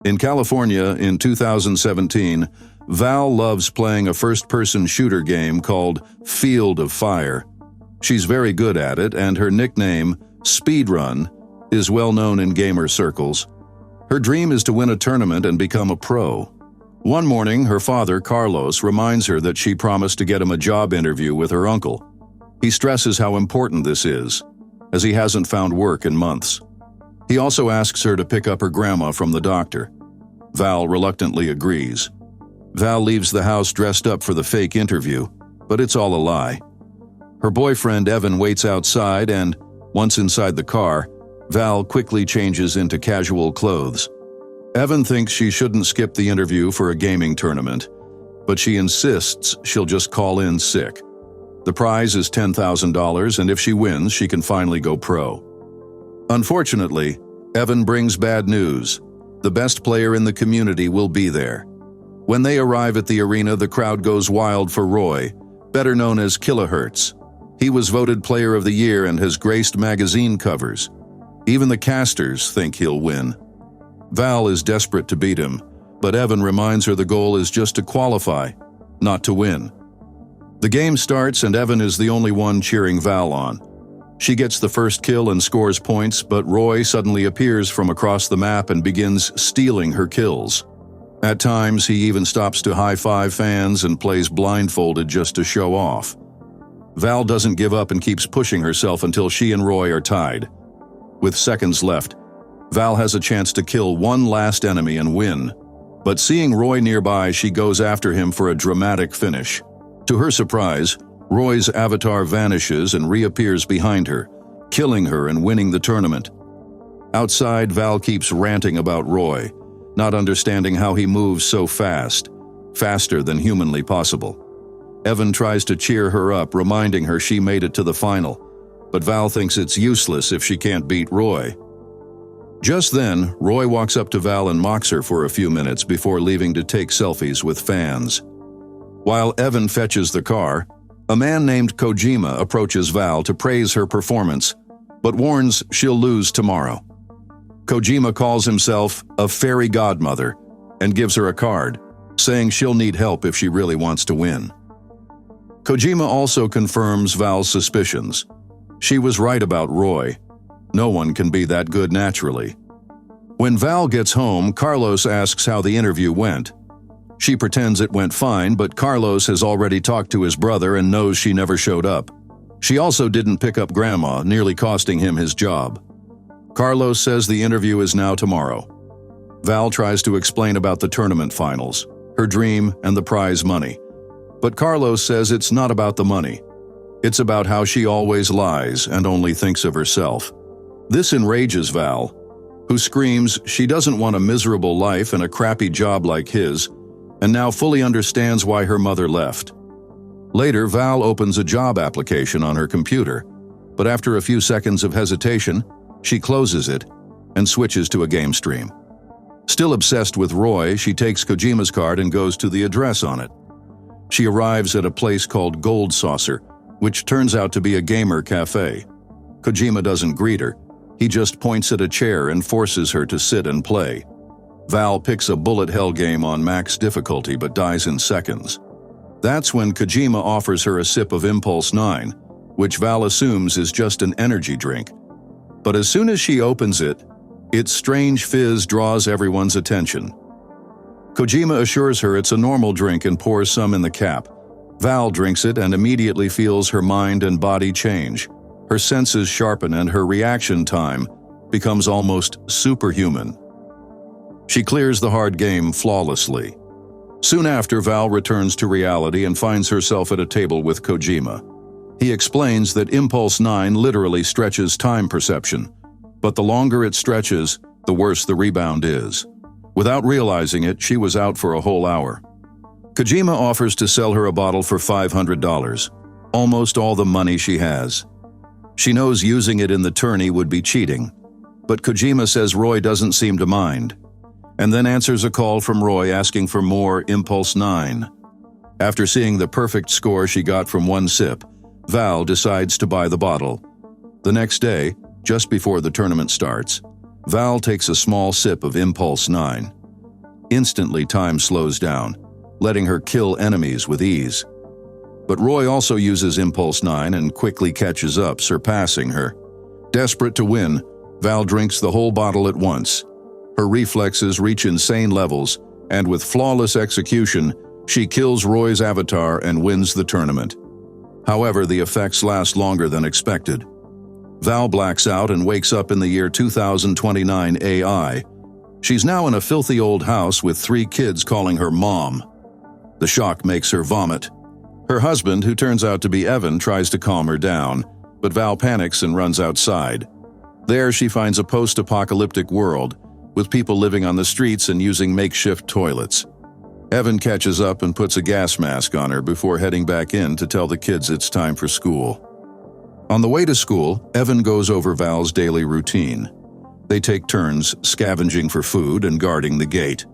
In California in 2017, Val loves playing a first-person shooter game called Field of Fire. She's very good at it, and her nickname, Speedrun, is well known in gamer circles. Her dream is to win a tournament and become a pro. One morning, her father, Carlos, reminds her that she promised to get him a job interview with her uncle. He stresses how important this is, as he hasn't found work in months. He also asks her to pick up her grandma from the doctor. Val reluctantly agrees. Val leaves the house dressed up for the fake interview, but it's all a lie. Her boyfriend Evan waits outside and, once inside the car, Val quickly changes into casual clothes. Evan thinks she shouldn't skip the interview for a gaming tournament, but she insists she'll just call in sick. The prize is $10,000, and if she wins, she can finally go pro. Unfortunately, Evan brings bad news. The best player in the community will be there. When they arrive at the arena, the crowd goes wild for Roy, better known as Kilohertz. He was voted Player of the Year and has graced magazine covers. Even the casters think he'll win. Val is desperate to beat him, but Evan reminds her the goal is just to qualify, not to win. The game starts and Evan is the only one cheering Val on. She gets the first kill and scores points, but Roy suddenly appears from across the map and begins stealing her kills. At times, he even stops to high-five fans and plays blindfolded just to show off. Val doesn't give up and keeps pushing herself until she and Roy are tied. With seconds left, Val has a chance to kill one last enemy and win. But seeing Roy nearby, she goes after him for a dramatic finish. To her surprise, Roy's avatar vanishes and reappears behind her, killing her and winning the tournament. Outside, Val keeps ranting about Roy, not understanding how he moves so fast, faster than humanly possible. Evan tries to cheer her up, reminding her she made it to the final, but Val thinks it's useless if she can't beat Roy. Just then, Roy walks up to Val and mocks her for a few minutes before leaving to take selfies with fans. While Evan fetches the car, a man named Kojima approaches Val to praise her performance, but warns she'll lose tomorrow. Kojima calls himself a fairy godmother and gives her a card, saying she'll need help if she really wants to win. Kojima also confirms Val's suspicions. She was right about Roy. No one can be that good naturally. When Val gets home, Carlos asks how the interview went. She pretends it went fine, but Carlos has already talked to his brother and knows she never showed up. She also didn't pick up Grandma, nearly costing him his job. Carlos says the interview is now tomorrow. Val tries to explain about the tournament finals, her dream, and the prize money. But Carlos says it's not about the money. It's about how she always lies and only thinks of herself. This enrages Val, who screams she doesn't want a miserable life and a crappy job like his, and now fully understands why her mother left. Later, Val opens a job application on her computer, but after a few seconds of hesitation, she closes it and switches to a game stream. Still obsessed with Roy, she takes Kojima's card and goes to the address on it. She arrives at a place called Gold Saucer, which turns out to be a gamer cafe. Kojima doesn't greet her. He just points at a chair and forces her to sit and play. Val picks a bullet hell game on max difficulty but dies in seconds. That's when Kojima offers her a sip of Impulse 9, which Val assumes is just an energy drink. But as soon as she opens it, its strange fizz draws everyone's attention. Kojima assures her it's a normal drink and pours some in the cap. Val drinks it and immediately feels her mind and body change. Her senses sharpen and her reaction time becomes almost superhuman. She clears the hard game flawlessly. Soon after, Val returns to reality and finds herself at a table with Kojima. He explains that Impulse 9 literally stretches time perception, but the longer it stretches, the worse the rebound is. Without realizing it, she was out for a whole hour. Kojima offers to sell her a bottle for $500, almost all the money she has. She knows using it in the tourney would be cheating, but Kojima says Roy doesn't seem to mind, and then answers a call from Roy asking for more Impulse 9. After seeing the perfect score she got from one sip, Val decides to buy the bottle. The next day, just before the tournament starts, Val takes a small sip of Impulse 9. Instantly, time slows down, letting her kill enemies with ease. But Roy also uses Impulse 9 and quickly catches up, surpassing her. Desperate to win, Val drinks the whole bottle at once. Her reflexes reach insane levels, and with flawless execution, she kills Roy's avatar and wins the tournament. However, the effects last longer than expected. Val blacks out and wakes up in the year 2029 AI. She's now in a filthy old house with 3 kids calling her Mom. The shock makes her vomit. Her husband, who turns out to be Evan, tries to calm her down, but Val panics and runs outside. There, she finds a post-apocalyptic world, with people living on the streets and using makeshift toilets. Evan catches up and puts a gas mask on her before heading back in to tell the kids it's time for school. On the way to school, Evan goes over Val's daily routine. They take turns scavenging for food and guarding the gate.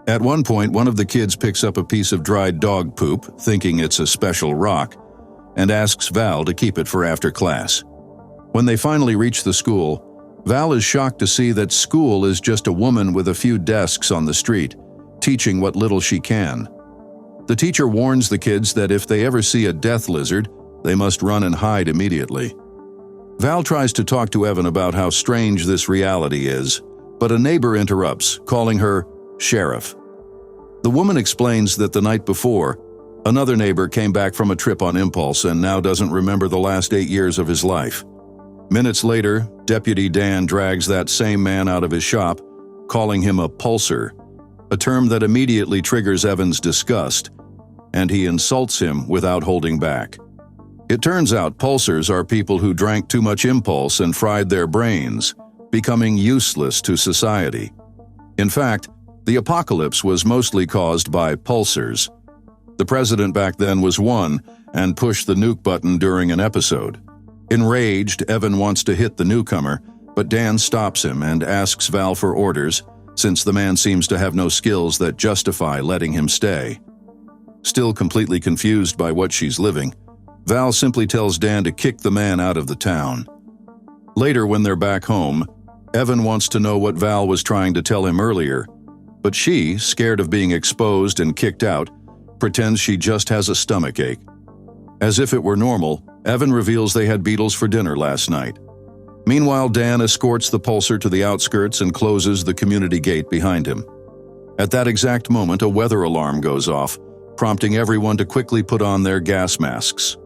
At one point, one of the kids picks up a piece of dried dog poop, thinking it's a special rock, and asks Val to keep it for after class. When they finally reach the school, Val is shocked to see that school is just a woman with a few desks on the street, teaching what little she can. The teacher warns the kids that if they ever see a death lizard, they must run and hide immediately. Val tries to talk to Evan about how strange this reality is, but a neighbor interrupts, calling her Sheriff. The woman explains that the night before, another neighbor came back from a trip on Impulse and now doesn't remember the last 8 years of his life. Minutes later, Deputy Dan drags that same man out of his shop, calling him a pulser, a term that immediately triggers Evan's disgust, and he insults him without holding back. It turns out pulsers are people who drank too much Impulse and fried their brains, becoming useless to society. In fact, the apocalypse was mostly caused by pulsers. The president back then was one and pushed the nuke button during an episode. Enraged, Evan wants to hit the newcomer, but Dan stops him and asks Val for orders, since the man seems to have no skills that justify letting him stay. Still completely confused by what she's living, Val simply tells Dan to kick the man out of the town. Later, when they're back home, Evan wants to know what Val was trying to tell him earlier, but she, scared of being exposed and kicked out, pretends she just has a stomachache. As if it were normal, Evan reveals they had beetles for dinner last night. Meanwhile, Dan escorts the pulsar to the outskirts and closes the community gate behind him. At that exact moment, a weather alarm goes off, prompting everyone to quickly put on their gas masks.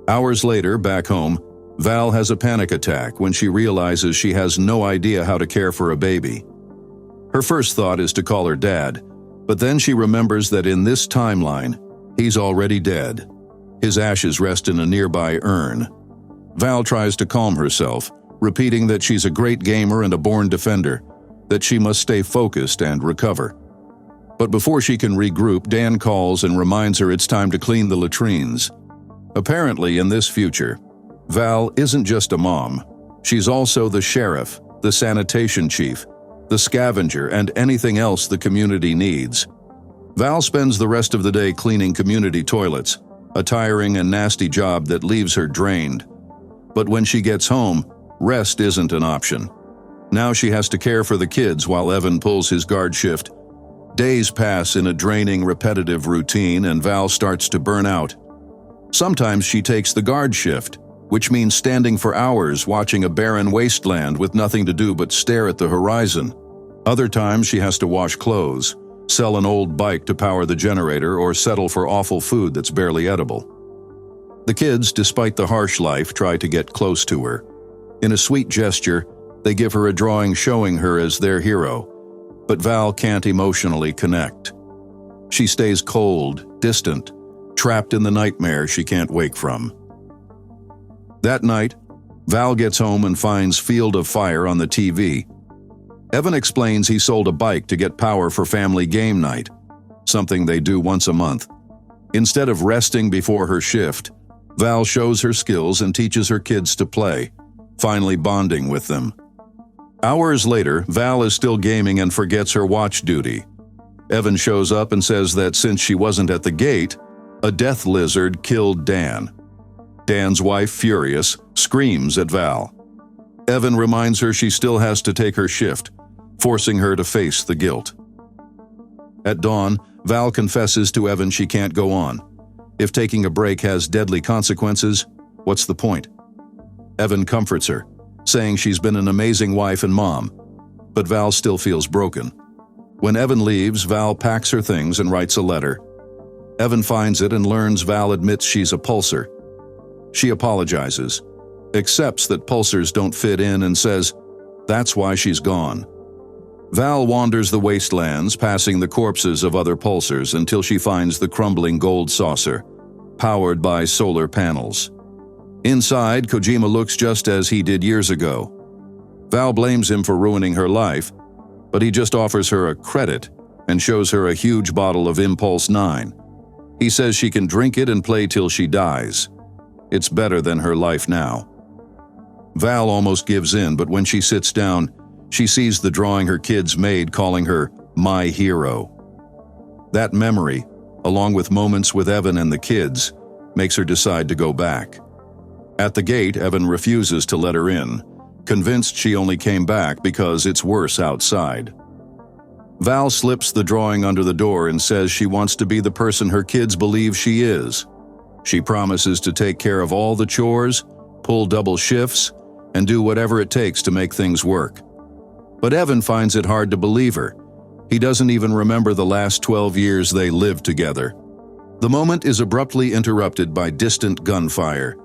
Hours later, back home, Val has a panic attack when she realizes she has no idea how to care for a baby. Her first thought is to call her dad, but then she remembers that in this timeline, he's already dead. His ashes rest in a nearby urn. Val tries to calm herself, repeating that she's a great gamer and a born defender, that she must stay focused and recover. But before she can regroup, Dan calls and reminds her it's time to clean the latrines. Apparently, in this future, Val isn't just a mom. She's also the sheriff, the sanitation chief, the scavenger, and anything else the community needs. Val spends the rest of the day cleaning community toilets, a tiring and nasty job that leaves her drained. But when she gets home, rest isn't an option. Now she has to care for the kids while Evan pulls his guard shift. Days pass in a draining, repetitive routine, and Val starts to burn out. Sometimes she takes the guard shift, which means standing for hours watching a barren wasteland with nothing to do but stare at the horizon. Other times she has to wash clothes, sell an old bike to power the generator, or settle for awful food that's barely edible. The kids, despite the harsh life, try to get close to her. In a sweet gesture, they give her a drawing showing her as their hero, but Val can't emotionally connect. She stays cold, distant, trapped in the nightmare she can't wake from. That night, Val gets home and finds Field of Fire on the TV. Evan explains he sold a bike to get power for family game night, something they do once a month. Instead of resting before her shift, Val shows her skills and teaches her kids to play, finally bonding with them. Hours later, Val is still gaming and forgets her watch duty. Evan shows up and says that since she wasn't at the gate, a death lizard killed Dan. Dan's wife, furious, screams at Val. Evan reminds her she still has to take her shift, forcing her to face the guilt. At dawn, Val confesses to Evan she can't go on. If taking a break has deadly consequences, what's the point? Evan comforts her, saying she's been an amazing wife and mom, but Val still feels broken. When Evan leaves, Val packs her things and writes a letter. Evan finds it and learns Val admits she's a pulsar. She apologizes, accepts that pulsars don't fit in, and says that's why she's gone. Val wanders the wastelands, passing the corpses of other pulsars until she finds the crumbling gold saucer, powered by solar panels. Inside, Kojima looks just as he did years ago. Val blames him for ruining her life, but he just offers her a credit and shows her a huge bottle of Impulse 9. He says she can drink it and play till she dies. It's better than her life now. Val almost gives in, but when she sits down, she sees the drawing her kids made calling her my hero. That memory, along with moments with Evan and the kids, makes her decide to go back. At the gate, Evan refuses to let her in, convinced she only came back because it's worse outside. Val slips the drawing under the door and says she wants to be the person her kids believe she is. She promises to take care of all the chores, pull double shifts, and do whatever it takes to make things work. But Evan finds it hard to believe her. He doesn't even remember the last 12 years they lived together. The moment is abruptly interrupted by distant gunfire.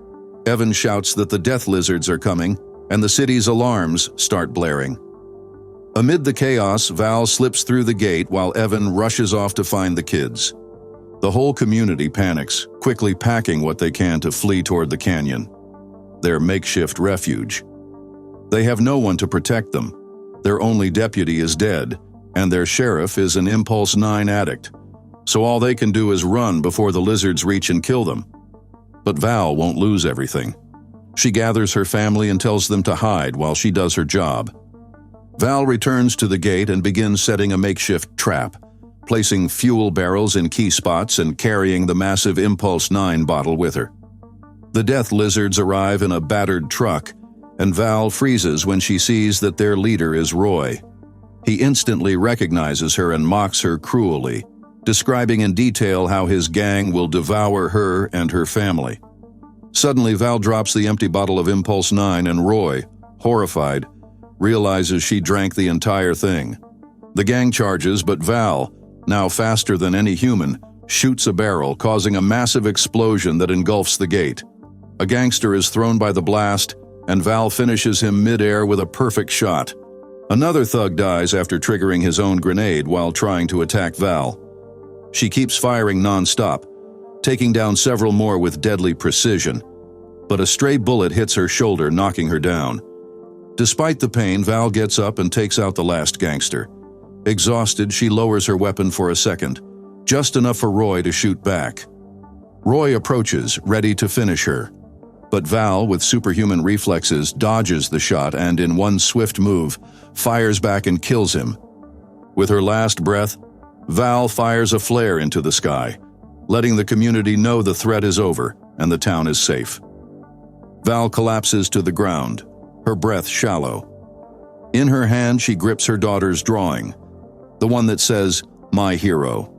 Evan shouts that the death lizards are coming, and the city's alarms start blaring. Amid the chaos, Val slips through the gate while Evan rushes off to find the kids. The whole community panics, quickly packing what they can to flee toward the canyon, their makeshift refuge. They have no one to protect them. Their only deputy is dead, and their sheriff is an Impulse 9 addict, so all they can do is run before the lizards reach and kill them. But Val won't lose everything. She gathers her family and tells them to hide while she does her job. Val returns to the gate and begins setting a makeshift trap, placing fuel barrels in key spots and carrying the massive Impulse 9 bottle with her. The death lizards arrive in a battered truck, and Val freezes when she sees that their leader is Roy. He instantly recognizes her and mocks her cruelly, describing in detail how his gang will devour her and her family. Suddenly, Val drops the empty bottle of Impulse 9, and Roy, horrified, realizes she drank the entire thing. The gang charges, but Val, now faster than any human, shoots a barrel, causing a massive explosion that engulfs the gate. A gangster is thrown by the blast, and Val finishes him mid-air with a perfect shot. Another thug dies after triggering his own grenade while trying to attack Val. She keeps firing non-stop, taking down several more with deadly precision, but a stray bullet hits her shoulder, knocking her down. Despite the pain, Val gets up and takes out the last gangster. Exhausted, she lowers her weapon for a second, just enough for Roy to shoot back. Roy approaches, ready to finish her. But Val, with superhuman reflexes, dodges the shot and, in one swift move, fires back and kills him. With her last breath, Val fires a flare into the sky, letting the community know the threat is over and the town is safe. Val collapses to the ground, her breath shallow. In her hand, she grips her daughter's drawing, the one that says, "My hero."